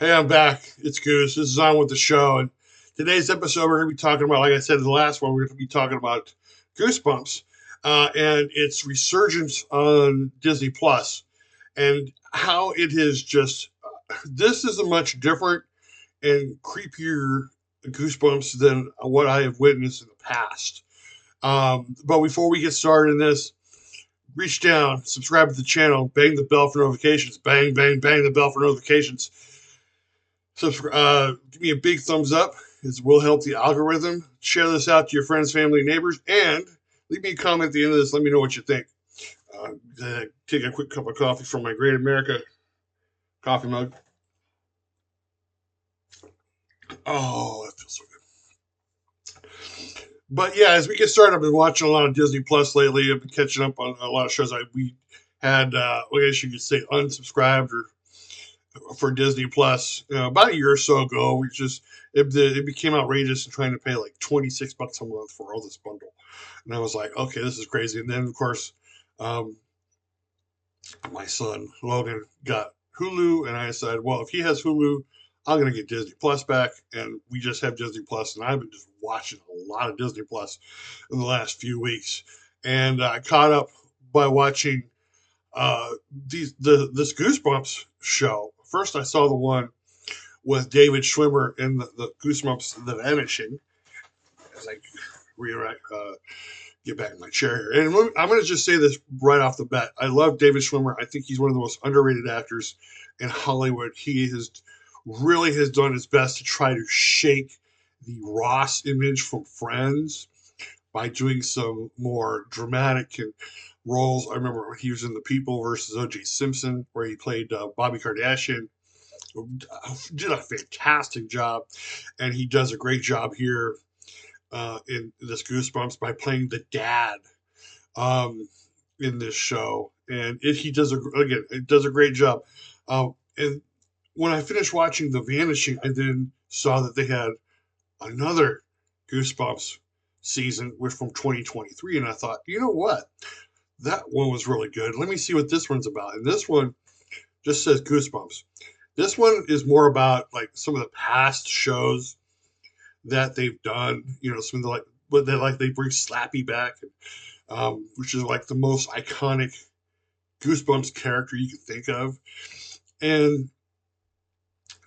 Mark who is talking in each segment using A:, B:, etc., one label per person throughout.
A: Hey, I'm back. It's Goose. This is On With the Show. And today's episode, we're going to be talking about, like I said in the last one, we're going to be talking about Goosebumps and its resurgence on Disney Plus and how it is just, this is a much different and creepier Goosebumps than what I have witnessed in the past. But before we get started in this, reach down, subscribe to the channel, bang the bell for notifications, bang, bang, bang the bell for notifications. Give me a big thumbs up. It will help the algorithm. Share this out to your friends, family, neighbors, and leave me a comment at the end of this. Let me know what you think. Take a quick cup of coffee from my Great America coffee mug. Oh, that feels so good. But yeah, as we get started, I've been watching a lot of Disney Plus lately. I've been catching up on a lot of shows. We had, I guess you could say, unsubscribed or for Disney Plus about a year or so ago. We just it became outrageous and trying to pay like $26 a month for all this bundle, and I was like, okay, this is crazy. And then of course, um, my son Logan got Hulu, and I decided, well, if he has Hulu, I'm gonna get Disney Plus back, and we just have Disney Plus, and I've been just watching a lot of Disney Plus in the last few weeks, and I caught up by watching uh, this Goosebumps show. First, I saw the one with David Schwimmer in the Goosebumps: The Vanishing. As I get back in my chair here, and I'm going to just say this right off the bat: I love David Schwimmer. I think he's one of the most underrated actors in Hollywood. He has done his best to try to shake the Ross image from Friends by doing some more dramatic and roles. I remember he was in The People versus O.J. Simpson, where he played Bobby Kardashian. Did a fantastic job, and he does a great job here in this Goosebumps by playing the dad um, in this show, and he does a great job. And when I finished watching The Vanishing, I then saw that they had another Goosebumps season, which from 2023, and I thought, you know what, that one was really good. Let me see what this one's about. And this one just says Goosebumps. This one is more about like some of the past shows that they've done. You know, some of the they bring Slappy back, which is like the most iconic Goosebumps character you can think of. And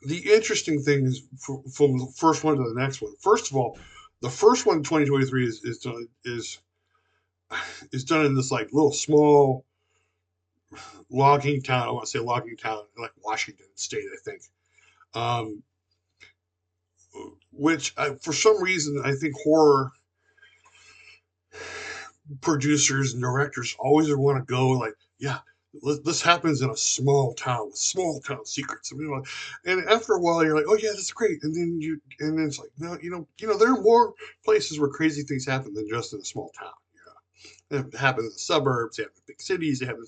A: the interesting thing is from the first one to the next one. First of all, the first one in 2023 is done in this like little small logging town. I want to say logging town, like Washington State, I think. Um, for some reason, I think horror producers and directors always want to go like, yeah, this happens in a small town with small town secrets. And after a while, you're like, oh yeah, that's great. And then it's like, no, there are more places where crazy things happen than just in a small town. It happens in the suburbs, they happen in big cities, they happen.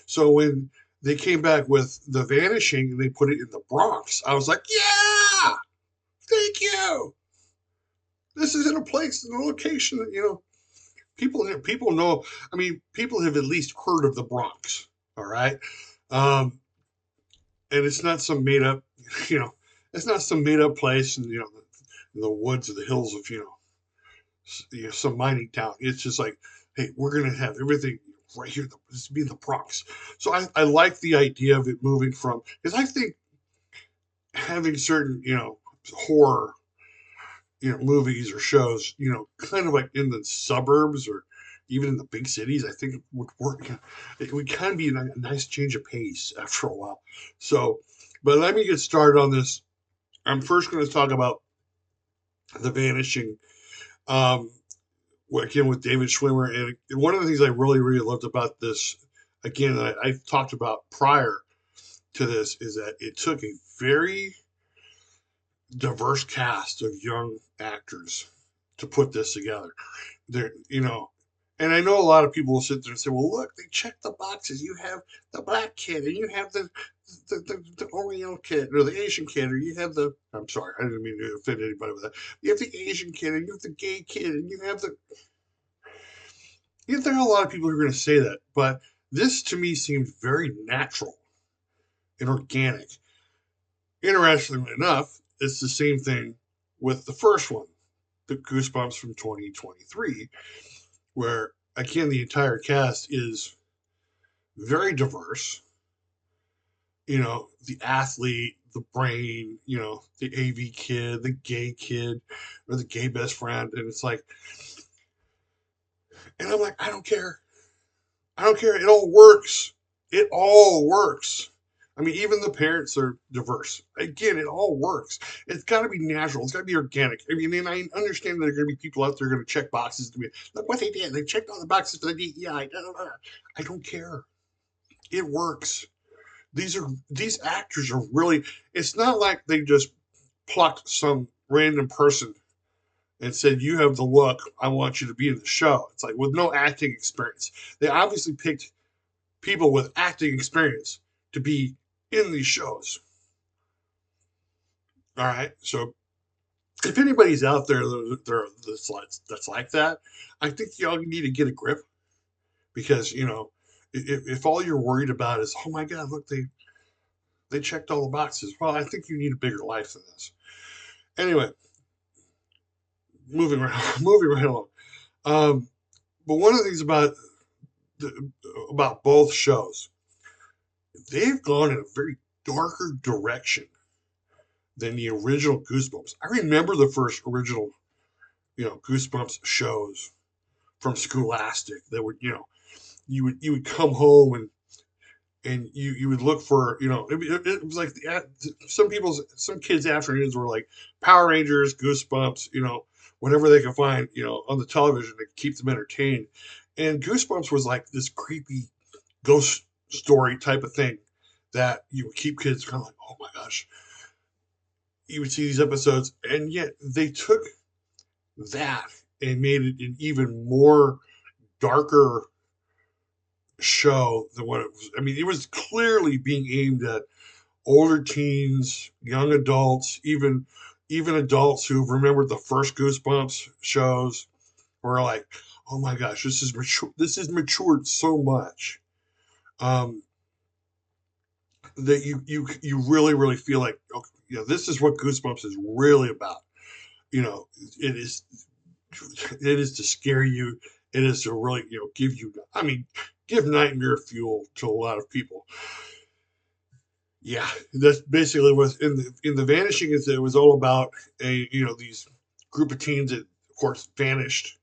A: So when they came back with The Vanishing and they put it in the Bronx, I was like, yeah, thank you. This is in a place, in a location that, people know. I mean, people have at least heard of the Bronx, all right? Um, and it's not some made up, you know, it's not some made up place in the woods or the hills of, some mining town. It's just like, hey, we're going to have everything right here. This be the Bronx. So I like the idea of it moving from, because I think having certain, horror, movies or shows, kind of like in the suburbs or even in the big cities, I think it would work. It would kind of be a nice change of pace after a while. So, but let me get started on this. I'm first going to talk about The Vanishing. Um, again with David Schwimmer. And one of the things I really, really loved about this, again, that I've talked about prior to this, is that it took a very diverse cast of young actors to put this together. And I know a lot of people will sit there and say, well, look, they check the boxes. You have the black kid, and you have the Oriental kid, or the Asian kid, or you have I'm sorry, I didn't mean to offend anybody with that. You have the Asian kid, and you have the gay kid, and you have there are a lot of people who are going to say that, but this to me seemed very natural and organic. Interestingly enough, it's the same thing with the first one, the Goosebumps from 2023, where again the entire cast is very diverse. The athlete, the brain, the AV kid, the gay kid, or the gay best friend, and it's like, and I'm like, I don't care. I don't care. It all works. It all works. I mean, even the parents are diverse. Again, it all works. It's got to be natural. It's got to be organic. I mean, and I understand that there are going to be people out there going to check boxes to be, look what they did. They checked all the boxes for the DEI. I don't care. It works. These actors are really. It's not like they just plucked some random person and said, "You have the look. I want you to be in the show." It's like with no acting experience. They obviously picked people with acting experience to be in these shows. All right, so if anybody's out there that's like that, I think y'all need to get a grip because if all you're worried about is, oh my God, look, they checked all the boxes. Well, I think you need a bigger life than this. Anyway, moving right moving right along. Um, but one of the things about both shows, they've gone in a very darker direction than the original Goosebumps. I remember the first original, Goosebumps shows from Scholastic that would, you would come home and you would look for, it was like some kids' afternoons were like Power Rangers, Goosebumps, whatever they could find, on the television to keep them entertained. And Goosebumps was like this creepy ghost story type of thing that you would keep kids kind of like, oh my gosh. You would see these episodes, and yet they took that and made it an even more darker show than what it was. I mean, it was clearly being aimed at older teens, young adults, even adults who remembered the first Goosebumps shows were like, "Oh my gosh, this is mature. This has matured so much." Um, that you really really feel like, okay, this is what Goosebumps is really about. It is it is to scare you. It is to really, give you, I mean, give nightmare fuel to a lot of people. Yeah, that's basically what in the Vanishing is. It was all about these group of teens that, of course, vanished,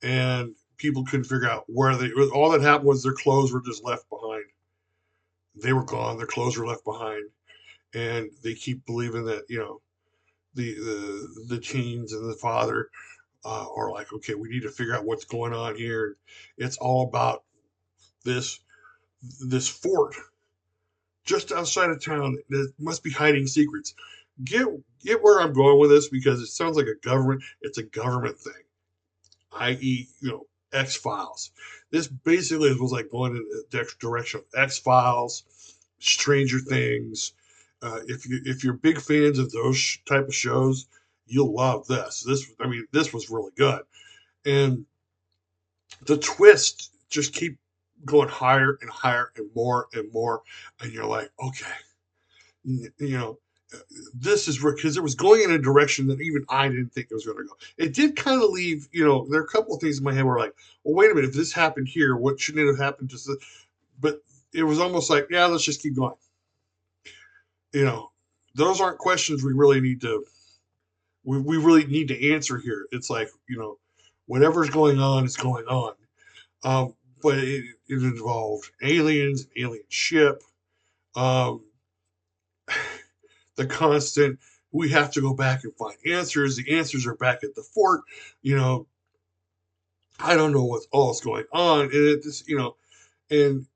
A: and people couldn't figure out where they. All that happened was their clothes were just left behind. They were gone. Their clothes were left behind, and they keep believing that the teens and the father are like, okay, we need to figure out what's going on here. It's all about this this fort just outside of town that must be hiding secrets. Get get where I'm going with this because it sounds like a government. It's a government thing, i.e., X Files. This basically was like going in the direction of X Files, Stranger Things. If you're big fans of those type of shows, you'll love this. This was really good, and the twists just keep going higher and higher and more, and you're like, okay, you know, uh, this is because it was going in a direction that even I didn't think it was going to go. It did kind of leave, there are a couple of things in my head where like, well, wait a minute, if this happened here, what shouldn't it have happened? But it was almost like, yeah, let's just keep going. You know, those aren't questions we really need to answer here. It's like, whatever's going on is going on. Um, but it involved aliens, alien ship, um, the constant. We have to go back and find answers. The answers are back at the fort. You know, I don't know what all is going on, and it just, and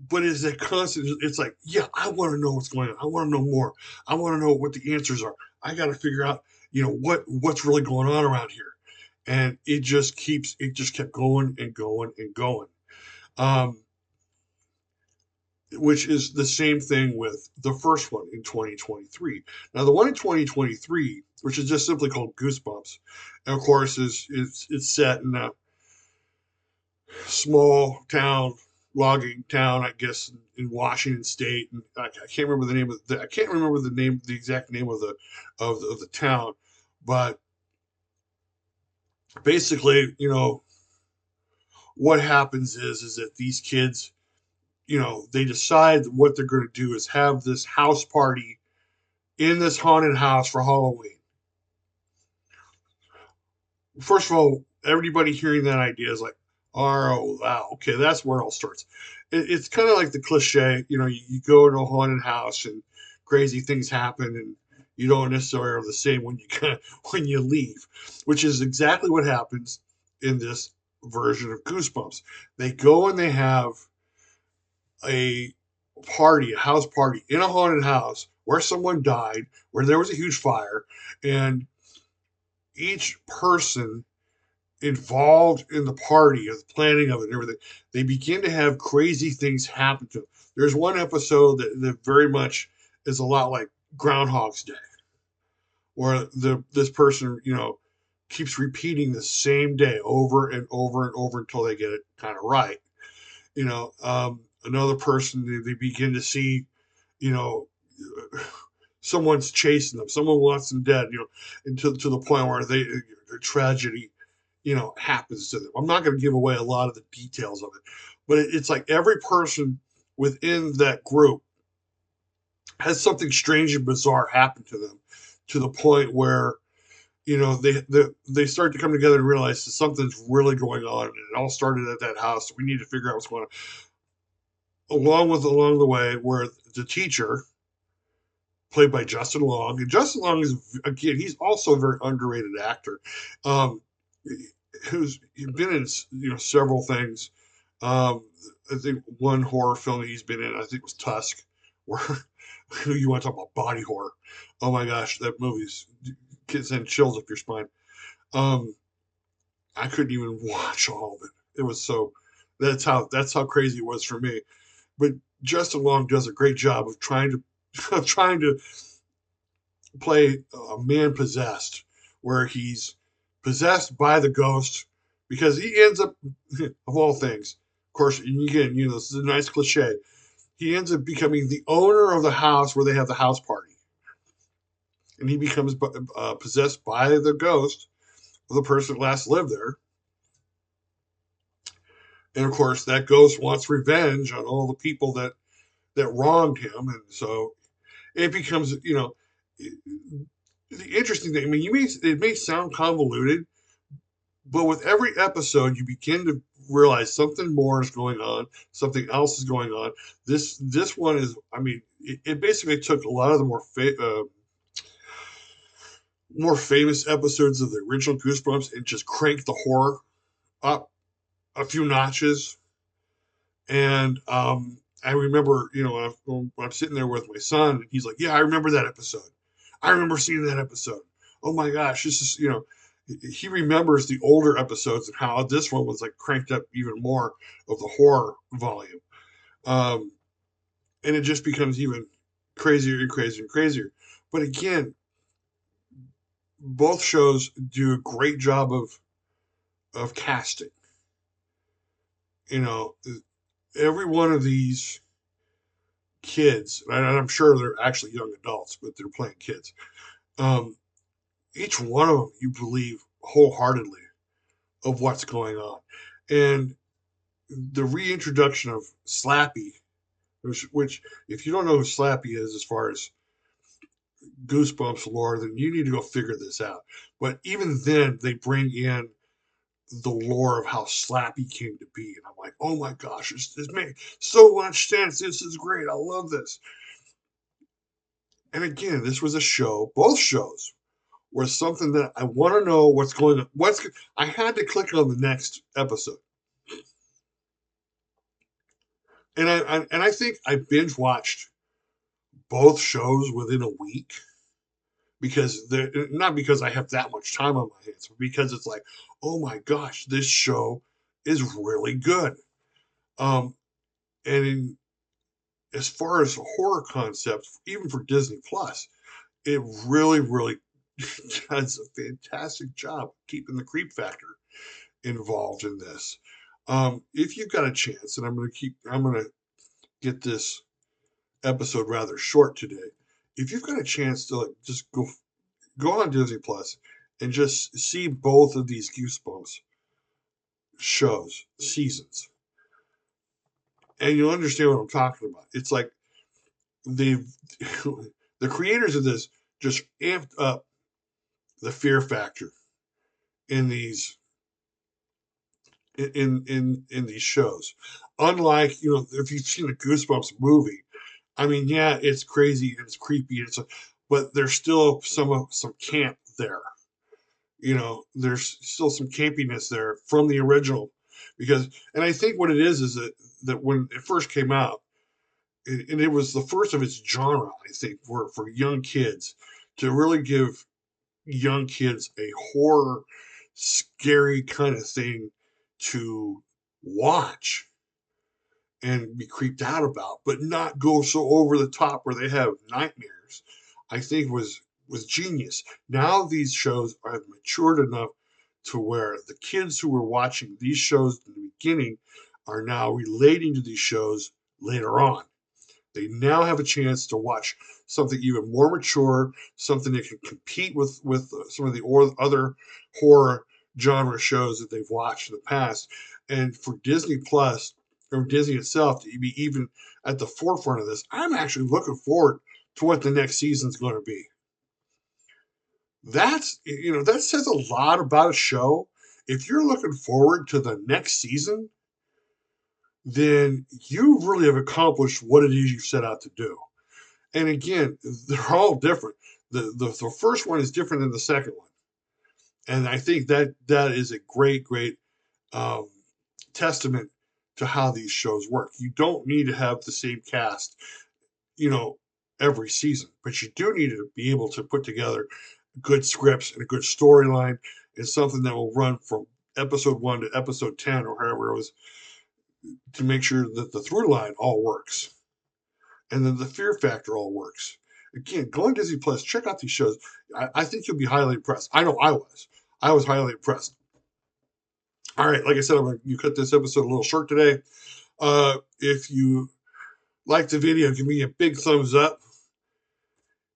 A: but it's that constant. It's like, yeah, I want to know what's going on. I want to know more. I want to know what the answers are. I got to figure out, what's really going on around here, and it just kept going and going and going. Um, which is the same thing with the first one in 2023. Now, the one in 2023, which is just simply called Goosebumps, and of course, is it's set in a small town, logging town, I guess, in Washington State, and I can't remember the name of I can't remember the exact name of the town, but basically, what happens is that these kids, they decide what they're going to do is have this house party in this haunted house for Halloween. First of all, everybody hearing that idea is like, oh, wow, okay, that's where it all starts. It's kind of like the cliche, you go to a haunted house and crazy things happen, and you don't necessarily are the same when when you leave, which is exactly what happens in this version of Goosebumps. They go and they have a party, a house party in a haunted house where someone died, where there was a huge fire, and each person involved in the party or the planning of it and everything, they begin to have crazy things happen to them. There's one episode that very much is a lot like Groundhog's Day, where this person, keeps repeating the same day over and over and over until they get it kind of right. Another person, they begin to see, you know, someone's chasing them, someone wants them dead, and to the point where their tragedy, happens to them. I'm not going to give away a lot of the details of it, but it's like every person within that group has something strange and bizarre happen to them, to the point where they start to come together and realize that something's really going on, and it all started at that house. So we need to figure out what's going on. Along the way, where the teacher, played by Justin Long, and Justin Long is, again, he's also a very underrated actor, um, who's been in several things. Um, I think one horror film he's been in, I think, was Tusk, where you want to talk about body horror. Oh my gosh, that movie's send chills up your spine. Um, I couldn't even watch all of it. It was so that's how crazy it was for me. But Justin Long does a great job of trying to of trying to play a man possessed, where he's possessed by the ghost, because he ends up, of all things, of course, and again, this is a nice cliche. He ends up becoming the owner of the house where they have the house party, and he becomes possessed by the ghost of the person that last lived there. And of course, that ghost wants revenge on all the people that wronged him, and so it becomes, the interesting thing. I mean, it may sound convoluted, but with every episode, you begin to realize something more is going on, something else is going on. This one is, I mean, it basically took a lot of the more famous episodes of the original Goosebumps and just cranked the horror up a few notches. And I remember, when I'm sitting there with my son, and he's like, "Yeah, I remember that episode. I remember seeing that episode. Oh my gosh, this is, he remembers the older episodes and how this one was like cranked up even more of the horror volume. Um, and it just becomes even crazier and crazier and crazier. But again, both shows do a great job of casting. You know, every one of these kids, and I'm sure they're actually young adults, but they're playing kids. Um, each one of them, you believe wholeheartedly of what's going on, and the reintroduction of Slappy, which if you don't know who Slappy is as far as Goosebumps lore, then you need to go figure this out. But even then, they bring in the lore of how Slappy came to be, and I'm like, oh my gosh, this makes so much sense. This is great. I love this. And again, this was a show. Both shows were something that I want to know what's going on. I had to click on the next episode, and I think I binge watched both shows within a week, because not because I have that much time on my hands, but because it's like, oh my gosh, this show is really good. Um, and as far as horror concepts, even for Disney Plus, it really, really does a fantastic job keeping the creep factor involved in this. If you've got a chance, and I'm gonna get this episode rather short today. If you've got a chance to like just go on Disney Plus and just see both of these Goosebumps shows seasons, and you'll understand what I'm talking about. It's like they've the creators of this just amped up the fear factor in these shows. Unlike, if you've seen a Goosebumps movie, I mean, yeah, it's crazy and it's creepy, but there's still some camp there. There's still some campiness there from the original, and I think what it is that when it first came out, and it was the first of its genre, I think, for young kids to really give young kids a horror, scary kind of thing to watch and be creeped out about, but not go so over the top where they have nightmares. I think was genius. Now these shows have matured enough to where the kids who were watching these shows in the beginning are now relating to these shows later on. They now have a chance to watch something even more mature, something that can compete with some of the other horror genre shows that they've watched in the past. And for Disney Plus or Disney itself to be even at the forefront of this, I'm actually looking forward to what the next season's going to be. That says a lot about a show. If you're looking forward to the next season, then you really have accomplished what it is you set out to do. And again, they're all different. The first one is different than the second one, and I think that is a great um, testament to how these shows work. You don't need to have the same cast, you know, every season, but you do need to be able to put together good scripts and a good storyline and something that will run from episode 1 to episode 10 or however it was, to make sure that the through line all works and then the fear factor all works. Again, go on Disney Plus, check out these shows. I think you'll be highly impressed. I know I was. I was highly impressed. All right, like I said, you cut this episode a little short today. If you like the video, give me a big thumbs up.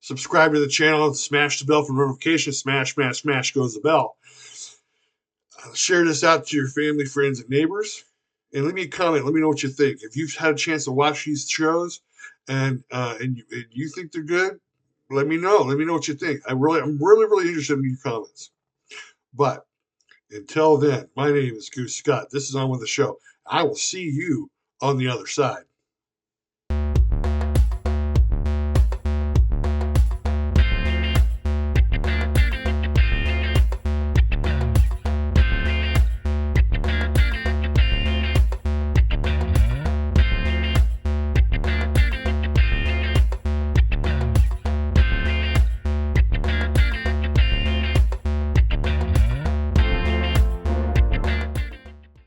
A: Subscribe to the channel and smash the bell for notifications. Smash, smash, smash goes the bell. Share this out to your family, friends, and neighbors. And leave me a comment. Let me know what you think. If you've had a chance to watch these shows and you think they're good, let me know. Let me know what you think. I'm really interested in your comments. But until then, my name is Goose Scott. This is On With the Show. I will see you on the other side.